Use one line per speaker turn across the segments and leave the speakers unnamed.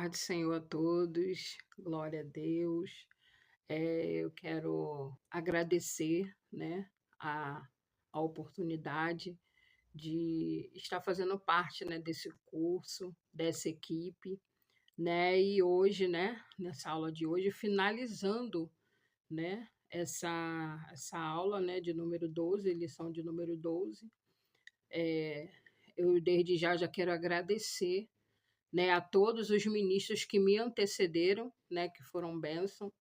Paz do Senhor a todos, glória a Deus. Eu quero agradecer, né, a, a oportunidade de estar fazendo parte, né, desse curso, dessa equipe, né, e hoje, né, nessa aula de hoje, finalizando, né, essa aula, né, de número 12, lição de número 12. eh, eu desde já quero agradecer, né, a todos os ministros que me antecederam, né, que foram bênção,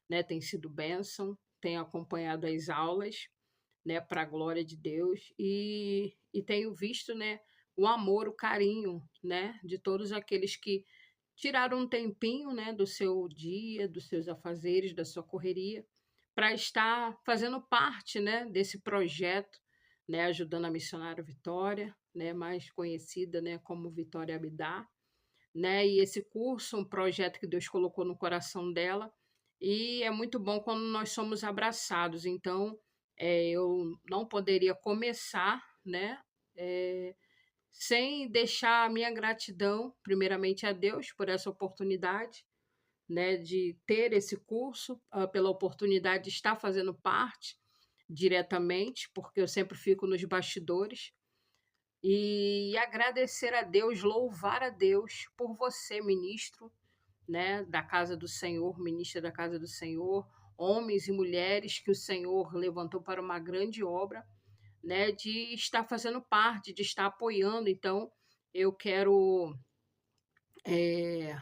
né, tem sido bênção, tenho acompanhado as aulas, né, para a glória de Deus e tenho visto, né, o amor, o carinho, né, de todos aqueles que tiraram um tempinho, né, do seu dia, dos seus afazeres, da sua correria, para estar fazendo parte, né, desse projeto, né, ajudando a missionária Vitória, né, mais conhecida, né, como Vitória Abdá, né? E esse curso, um projeto que Deus colocou no coração dela, e é muito bom quando nós somos abraçados. Então, eu não poderia começar, né? eh, Sem deixar a minha gratidão, primeiramente a Deus por essa oportunidade, né, de ter esse curso, pela oportunidade de estar fazendo parte diretamente, porque eu sempre fico nos bastidores, e agradecer a Deus, louvar a Deus por você, ministro, né, da casa do Senhor, ministra da casa do Senhor, homens e mulheres que o Senhor levantou para uma grande obra, né, de estar fazendo parte, de estar apoiando. Então, eu quero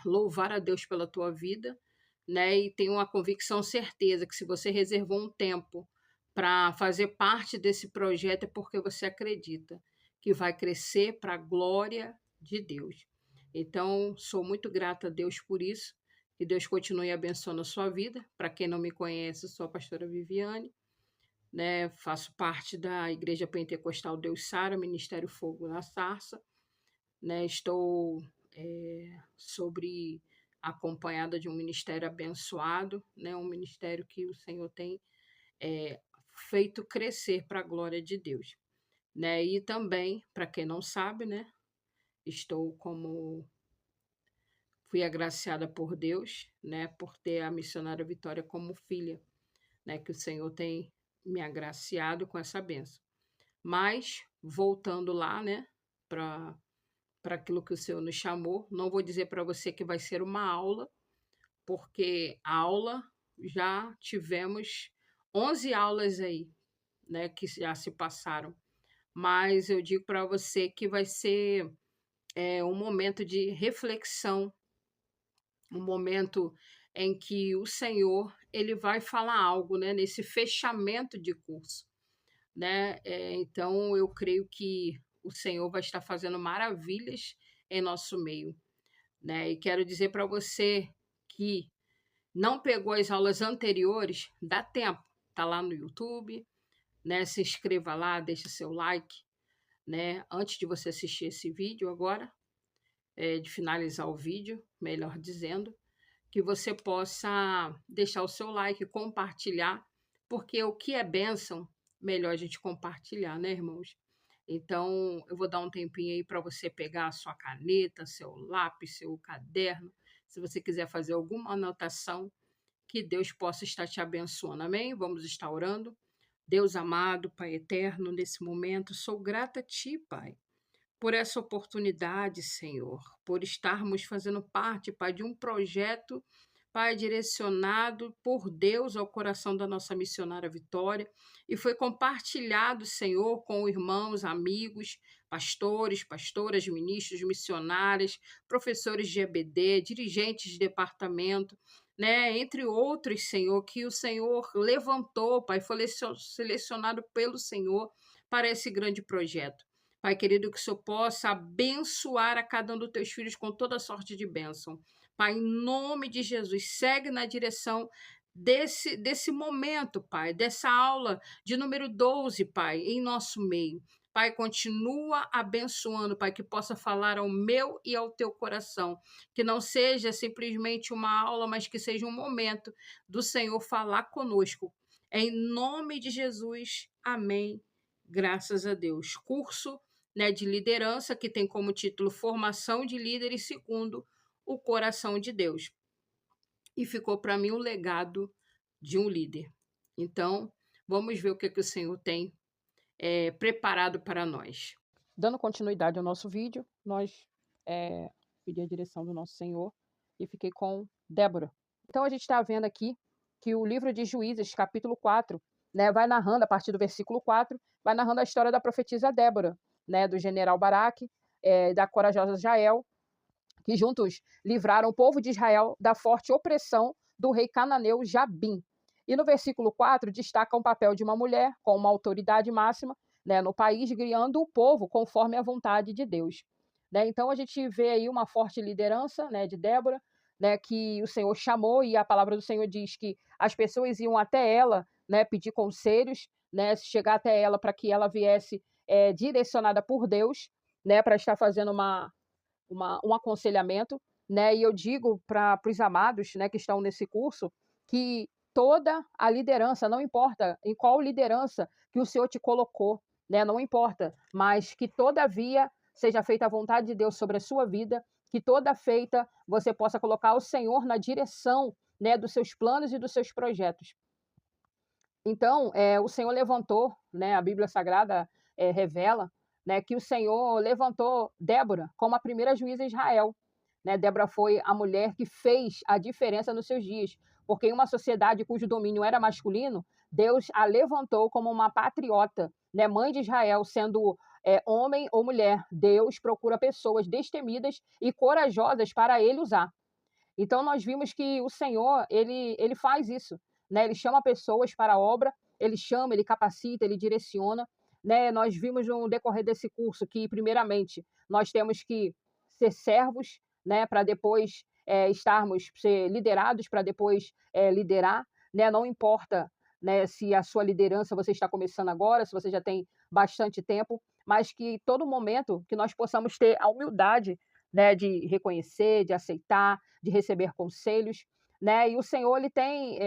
louvar a Deus pela tua vida, né, e tenho uma convicção, certeza, que se você reservou um tempo para fazer parte desse projeto, é porque você acredita que vai crescer para a glória de Deus. Então, sou muito grata a Deus por isso, que Deus continue abençoando a sua vida. Para quem não me conhece, sou a pastora Viviane, né, faço parte da Igreja Pentecostal Deus Sara, Ministério Fogo na Sarça, né, estou sobre acompanhada de um ministério abençoado, né, um ministério que o Senhor tem eh, feito crescer para a glória de Deus, né? E também, para quem não sabe, né, estou como fui agraciada por Deus, né, por ter a missionária Vitória como filha, né, que o Senhor tem me agraciado com essa bênção. Mas voltando lá, né, para aquilo que o Senhor nos chamou, não vou dizer para você que vai ser uma aula, porque aula já tivemos 11 aulas aí, né, que já se passaram. Mas eu digo para você que vai ser um momento de reflexão, um momento em que o Senhor ele vai falar algo, né, nesse fechamento de curso, né? Então eu creio que o Senhor vai estar fazendo maravilhas em nosso meio, né? E quero dizer para você que não pegou as aulas anteriores, dá tempo, tá lá no YouTube, né? Se inscreva lá, deixe seu like, né? Antes de você assistir esse vídeo agora, de finalizar o vídeo, melhor dizendo, que você possa deixar o seu like, compartilhar, porque o que é bênção, melhor a gente compartilhar, né, irmãos? Então, eu vou dar um tempinho aí para você pegar a sua caneta, seu lápis, seu caderno, se você quiser fazer alguma anotação, que Deus possa estar te abençoando. Amém? Vamos estar orando. Deus amado, Pai eterno, nesse momento, sou grata a Ti, Pai, por essa oportunidade, Senhor, por estarmos fazendo parte, Pai, de um projeto, Pai, direcionado por Deus ao coração da nossa missionária Vitória, e foi compartilhado, Senhor, com irmãos, amigos, pastores, pastoras, ministros, missionárias, professores de EBD, dirigentes de departamento, né, entre outros, Senhor, que o Senhor levantou, Pai, foi selecionado pelo Senhor para esse grande projeto. Pai querido, que o Senhor possa abençoar a cada um dos teus filhos com toda sorte de bênção. Pai, em nome de Jesus, segue na direção desse momento, Pai, dessa aula de número 12, Pai, em nosso meio. Pai, continua abençoando, Pai, que possa falar ao meu e ao teu coração. Que não seja simplesmente uma aula, mas que seja um momento do Senhor falar conosco. Em nome de Jesus, amém. Graças a Deus. Curso, né, de liderança, que tem como título Formação de Líderes segundo o coração de Deus. E ficou para mim o legado de um líder. Então, vamos ver o que o Senhor tem preparado para nós.
Dando continuidade ao nosso vídeo, nós pedi a direção do nosso Senhor e fiquei com Débora. Então a gente está vendo aqui que o livro de Juízes, capítulo 4, né, vai narrando, a partir do versículo 4, vai narrando a história da profetisa Débora, né, do general Baraque, da corajosa Jael, que juntos livraram o povo de Israel da forte opressão do rei cananeu Jabim. E no versículo 4 destaca o papel de uma mulher com uma autoridade máxima, né, no país, guiando o povo conforme a vontade de Deus. Né? Então a gente vê aí uma forte liderança, né, de Débora, né, que o Senhor chamou, e a palavra do Senhor diz que as pessoas iam até ela, né, pedir conselhos, né, chegar até ela para que ela viesse direcionada por Deus, né, para estar fazendo um aconselhamento, né? E eu digo para os amados, né, que estão nesse curso, que toda a liderança, não importa em qual liderança que o Senhor te colocou, né, não importa, mas que todavia seja feita a vontade de Deus sobre a sua vida, que toda feita você possa colocar o Senhor na direção, né, dos seus planos e dos seus projetos. Então, o Senhor levantou, né, a Bíblia Sagrada revela, né, que o Senhor levantou Débora como a primeira juíza de Israel. Né? Débora foi a mulher que fez a diferença nos seus dias, porque em uma sociedade cujo domínio era masculino, Deus a levantou como uma patriota, né, mãe de Israel, sendo homem ou mulher. Deus procura pessoas destemidas e corajosas para ele usar. Então nós vimos que o Senhor, ele faz isso, né? Ele chama pessoas para a obra, ele chama, ele capacita, ele direciona, né? Nós vimos no decorrer desse curso que, primeiramente, nós temos que ser servos, né, para depois ser liderados, para depois liderar, né? Não importa, né, se a sua liderança você está começando agora, se você já tem bastante tempo, mas que todo momento que nós possamos ter a humildade, né, de reconhecer, de aceitar, de receber conselhos, né? E o Senhor, ele tem,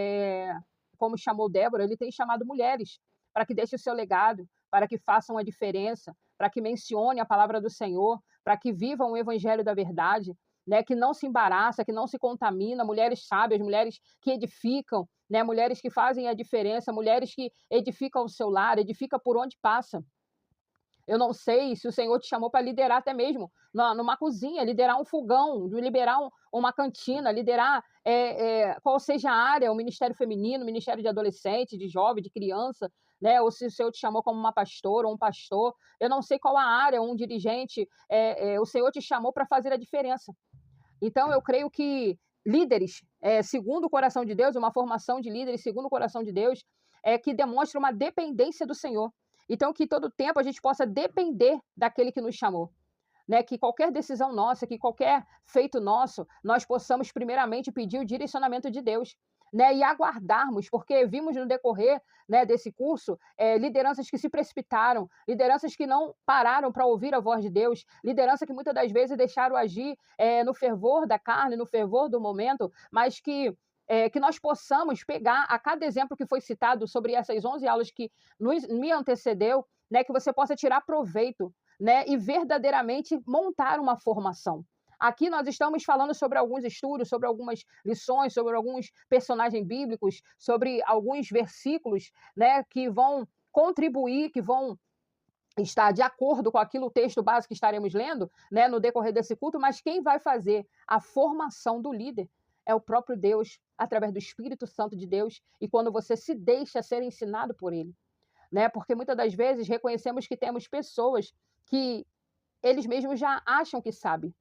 como chamou Débora, ele tem chamado mulheres para que deixem o seu legado, para que façam a diferença, para que mencione a palavra do Senhor, para que vivam o evangelho da verdade, né? Que não se embaraça, que não se contamina, mulheres sábias, mulheres que edificam, né? Mulheres que fazem a diferença, mulheres que edificam o seu lar, edificam por onde passa. Eu não sei se o Senhor te chamou para liderar até mesmo numa cozinha, liderar um fogão, liberar uma cantina, liderar qual seja a área, o ministério feminino, o ministério de adolescente, de jovem, de criança, né? Ou se o Senhor te chamou como uma pastora ou um pastor. Eu não sei qual a área, um dirigente, o Senhor te chamou para fazer a diferença. Então, eu creio que líderes, segundo o coração de Deus, uma formação de líderes segundo o coração de Deus, que demonstra uma dependência do Senhor. Então, que todo tempo a gente possa depender daquele que nos chamou. Né, que qualquer decisão nossa, que qualquer feito nosso, nós possamos primeiramente pedir o direcionamento de Deus, né, e aguardarmos, porque vimos no decorrer, né, desse curso lideranças que se precipitaram, lideranças que não pararam para ouvir a voz de Deus, liderança que muitas das vezes deixaram agir no fervor da carne, no fervor do momento, mas que nós possamos pegar a cada exemplo que foi citado sobre essas 11 aulas que me antecedeu, né, que você possa tirar proveito, né, e verdadeiramente montar uma formação. Aqui nós estamos falando sobre alguns estudos, sobre algumas lições, sobre alguns personagens bíblicos, sobre alguns versículos, né, que vão contribuir, que vão estar de acordo com aquilo, o texto básico que estaremos lendo, né, no decorrer desse culto, mas quem vai fazer a formação do líder é o próprio Deus, através do Espírito Santo de Deus, e quando você se deixa ser ensinado por ele. Né? Porque muitas das vezes reconhecemos que temos pessoas que eles mesmos já acham que sabem.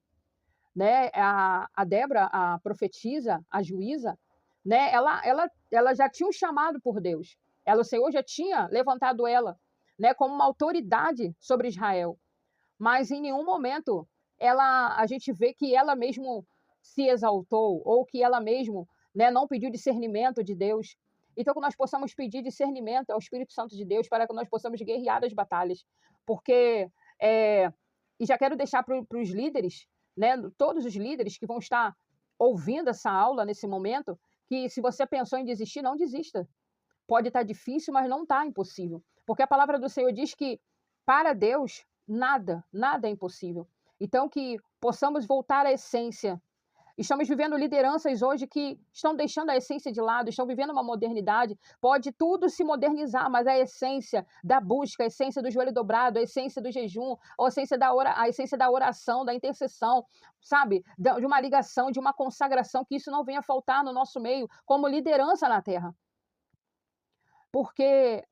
Né? A Débora, a profetisa, a juíza, né? ela já tinha um chamado por Deus. O Senhor já tinha levantado ela, né, como uma autoridade sobre Israel. Mas em nenhum momento a gente vê que ela mesmo se exaltou ou que ela mesmo, né, não pediu discernimento de Deus. Então, que nós possamos pedir discernimento ao Espírito Santo de Deus para que nós possamos guerrear as batalhas. Porque, e já quero deixar para os líderes, né, todos os líderes que vão estar ouvindo essa aula nesse momento, que se você pensou em desistir, não desista. Pode estar difícil, mas não está impossível. Porque a palavra do Senhor diz que para Deus nada é impossível. Então que possamos voltar à essência, Estamos vivendo lideranças hoje que estão deixando a essência de lado, estão vivendo uma modernidade. Pode tudo se modernizar, mas a essência da busca, a essência do joelho dobrado, a essência do jejum, a essência da oração, da intercessão, sabe? De uma ligação, de uma consagração, que isso não venha faltar no nosso meio como liderança na terra. Porque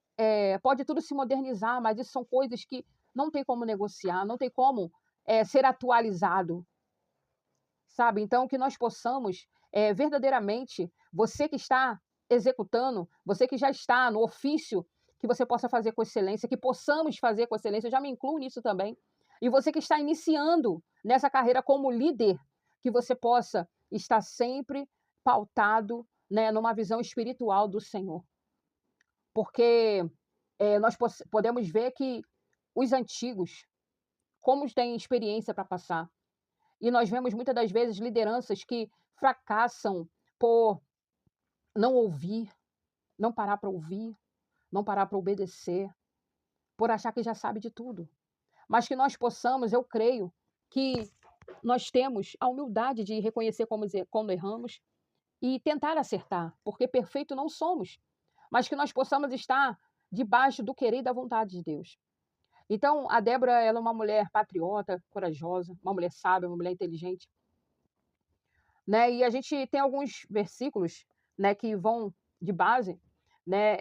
pode tudo se modernizar, mas isso são coisas que não tem como negociar, não tem como ser atualizado. Sabe? Então, que nós possamos verdadeiramente, você que está executando, você que já está no ofício, que você possa fazer com excelência, que possamos fazer com excelência, eu já me incluo nisso também. E você que está iniciando nessa carreira como líder, que você possa estar sempre pautado, né, numa visão espiritual do Senhor. Porque nós podemos ver que os antigos, como têm experiência para passar, e nós vemos muitas das vezes lideranças que fracassam por não ouvir, não parar para ouvir, não parar para obedecer, por achar que já sabe de tudo. Mas que nós possamos, eu creio, que nós temos a humildade de reconhecer quando erramos e tentar acertar, porque perfeito não somos, mas que nós possamos estar debaixo do querer e da vontade de Deus. Então, a Débora, ela é uma mulher patriota, corajosa, uma mulher sábia, uma mulher inteligente, né? E a gente tem alguns versículos, né, que vão de base, né?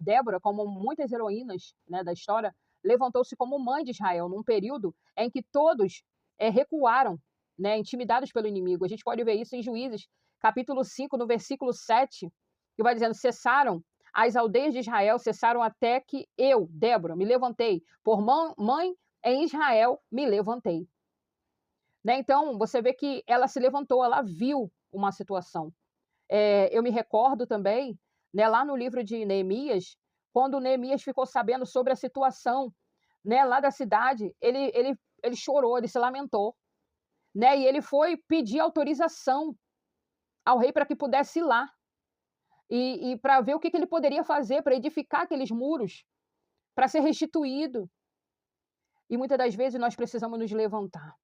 Débora, como muitas heroínas, né, da história, levantou-se como mãe de Israel num período em que todos recuaram, né, intimidados pelo inimigo. A gente pode ver isso em Juízes, capítulo 5, no versículo 7, que vai dizendo: cessaram as aldeias de Israel, cessaram até que eu, Débora, me levantei, por mãe em Israel me levantei. Né? Então, você vê que ela se levantou, ela viu uma situação. Eu me recordo também, né, lá no livro de Neemias, quando Neemias ficou sabendo sobre a situação, né, lá da cidade, ele chorou, ele se lamentou, né, e ele foi pedir autorização ao rei para que pudesse ir lá e para ver o que ele poderia fazer para edificar aqueles muros, para ser restituído. E muitas das vezes nós precisamos nos levantar,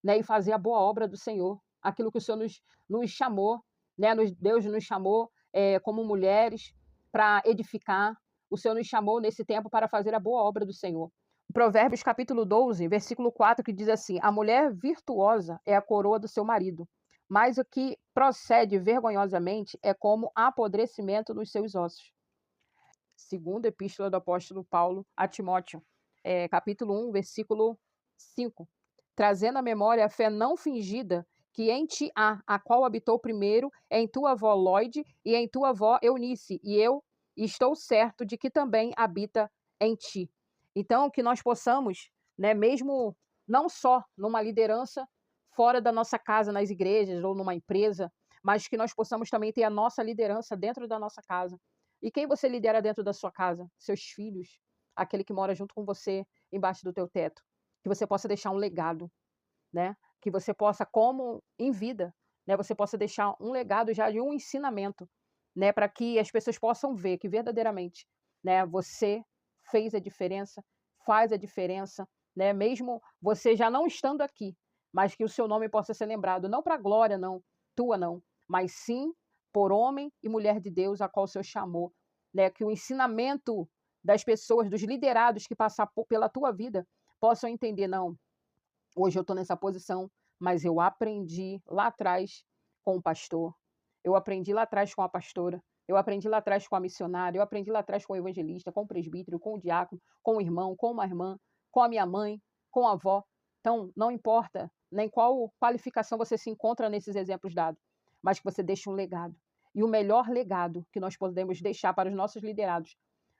né, e fazer a boa obra do Senhor, aquilo que o Senhor nos chamou, né, Deus nos chamou como mulheres para edificar, o Senhor nos chamou nesse tempo para fazer a boa obra do Senhor. Provérbios capítulo 12, versículo 4, que diz assim: a mulher virtuosa é a coroa do seu marido, mas o que procede vergonhosamente é como apodrecimento nos seus ossos. Segunda epístola do apóstolo Paulo a Timóteo, capítulo 1, versículo 5. Trazendo à memória a fé não fingida que em ti há, a qual habitou primeiro em tua avó Lóide e em tua avó Eunice, e eu estou certo de que também habita em ti. Então, que nós possamos, né, mesmo não só numa liderança fora da nossa casa, nas igrejas ou numa empresa, mas que nós possamos também ter a nossa liderança dentro da nossa casa. E quem você lidera dentro da sua casa? Seus filhos, aquele que mora junto com você, embaixo do teu teto. Que você possa deixar um legado, né? Que você possa, como em vida, né, você possa deixar um legado já de um ensinamento, né, para que as pessoas possam ver que verdadeiramente, né, você fez a diferença, faz a diferença, né, mesmo você já não estando aqui, mas que o seu nome possa ser lembrado, não para glória, não, tua não, mas sim por homem e mulher de Deus a qual o Senhor chamou, né, que o ensinamento das pessoas, dos liderados que passar pela tua vida, possam entender, não, hoje eu estou nessa posição, mas eu aprendi lá atrás com o pastor, eu aprendi lá atrás com a pastora, eu aprendi lá atrás com a missionária, eu aprendi lá atrás com o evangelista, com o presbítero, com o diácono, com o irmão, com uma irmã, com a minha mãe, com a avó. Então, não importa nem qual qualificação você se encontra nesses exemplos dados, mas que você deixe um legado. E o melhor legado que nós podemos deixar para os nossos liderados,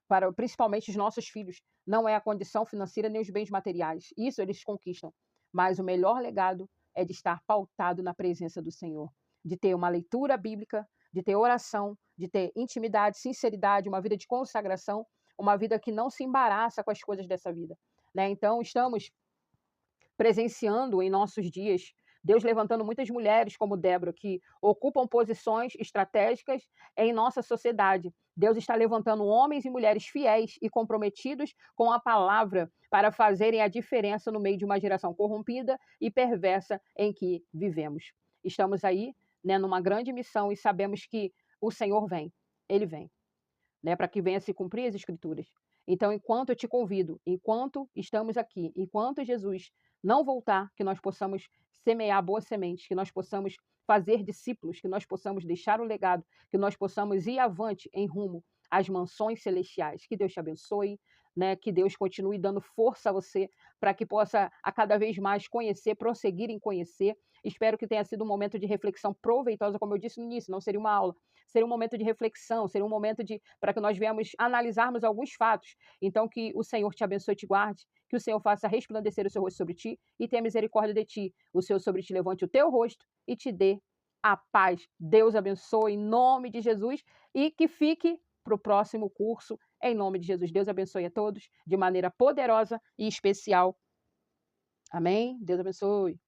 para principalmente os nossos filhos, não é a condição financeira nem os bens materiais. Isso eles conquistam. Mas o melhor legado é de estar pautado na presença do Senhor, de ter uma leitura bíblica, de ter oração, de ter intimidade, sinceridade, uma vida de consagração, uma vida que não se embaraça com as coisas dessa vida, né? Então, estamos presenciando em nossos dias, Deus levantando muitas mulheres como Débora, que ocupam posições estratégicas em nossa sociedade. Deus está levantando homens e mulheres fiéis e comprometidos com a palavra para fazerem a diferença no meio de uma geração corrompida e perversa em que vivemos. Estamos aí, né, numa grande missão e sabemos que o Senhor vem, Ele vem, né, para que venha se cumprir as Escrituras. Então, enquanto eu te convido, enquanto estamos aqui, enquanto Jesus não voltar, que nós possamos semear boas sementes, que nós possamos fazer discípulos, que nós possamos deixar o legado, que nós possamos ir avante em rumo às mansões celestiais. Que Deus te abençoe, né? Que Deus continue dando força a você para que possa a cada vez mais conhecer, prosseguir em conhecer. Espero que tenha sido um momento de reflexão proveitosa, como eu disse no início, não seria uma aula, seria um momento de reflexão, seria um momento para que nós venhamos analisarmos alguns fatos. Então, que o Senhor te abençoe e te guarde, que o Senhor faça resplandecer o seu rosto sobre ti e tenha misericórdia de ti. O Senhor sobre ti levante o teu rosto e te dê a paz. Deus abençoe em nome de Jesus e que fique para o próximo curso em nome de Jesus. Deus abençoe a todos de maneira poderosa e especial. Amém? Deus abençoe.